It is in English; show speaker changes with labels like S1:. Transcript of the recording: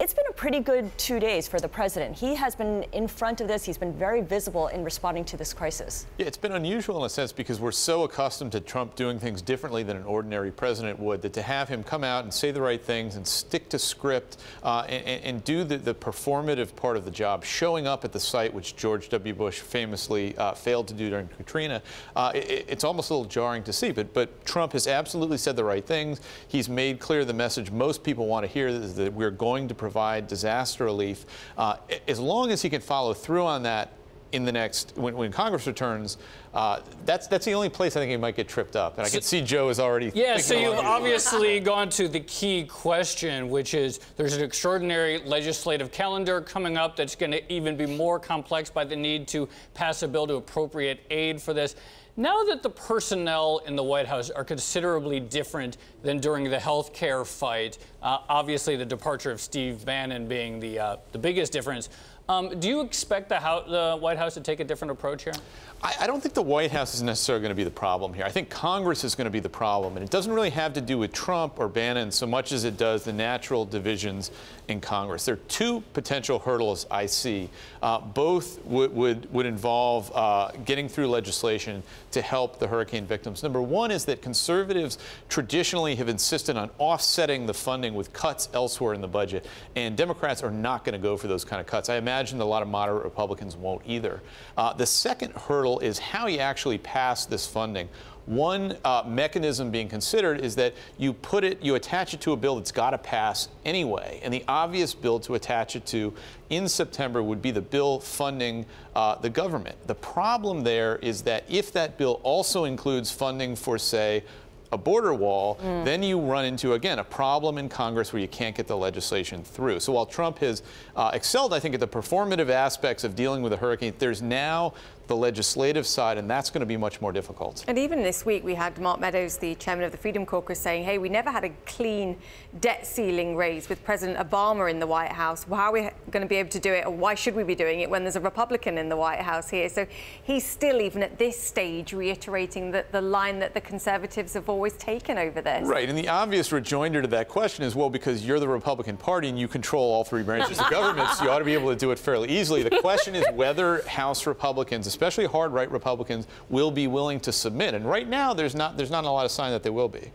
S1: It's been a pretty good 2 days for the president. He has been in front of this. He's been very visible in responding to this crisis. Yeah,
S2: it's been unusual in a sense because we're so accustomed to Trump doing things differently than an ordinary president would, that to have him come out and say the right things and stick to script and do the performative part of the job, showing up at the site, which George W. Bush famously failed to do during Katrina, it's almost a little jarring to see. But Trump has absolutely said the right things. He's made clear the message most people want to hear is that we're going to provide disaster relief. As long as he can follow through on that in the next, when Congress returns, that's the only place I think he might get tripped up. And I can see Joe is already
S3: so you've obviously gone to the key question, which is there's an extraordinary legislative calendar coming up that's going to even be more complex by the need to pass a bill to appropriate aid for this. Now that the personnel in the White House are considerably different than during the health care fight, obviously the departure of Steve Bannon being the biggest difference, do you expect the White House to take a different approach here?
S2: I don't think the White House is necessarily going to be the problem here. I think Congress is going to be the problem, and it doesn't really have to do with Trump or Bannon so much as it does the natural divisions in Congress. There are two potential hurdles I see. Both would involve getting through legislation to help the hurricane victims. Number one is that conservatives traditionally have insisted on offsetting the funding with cuts elsewhere in the budget, and Democrats are not going to go for those kind of cuts. I imagine a lot of moderate Republicans won't either. The second hurdle is how you actually pass this funding. One mechanism being considered is that you attach it to a bill that's got to pass anyway. And the obvious bill to attach it to in September would be the bill funding the government. The problem there is that if that bill also includes funding for, say, a border wall, then you run into, again, a problem in Congress where you can't get the legislation through. So while Trump has excelled, I think, at the performative aspects of dealing with a hurricane, there's now the legislative side, and that's going to be much more difficult.
S4: And even this week, we had Mark Meadows, the chairman of the Freedom Caucus, saying, hey, we never had a clean debt ceiling raised with President Obama in the White House. Well, how are we going to be able to do it, or why should we be doing it when there's a Republican in the White House here? So he's still, even at this stage, reiterating that the line that the conservatives have always taken over this.
S2: Right, and the obvious rejoinder to that question is, well, because you're the Republican Party and you control all three branches of government, so you ought to be able to do it fairly easily. The question is whether House Republicans, especially hard right Republicans, will be willing to submit. And right now, there's not a lot of sign that they will be.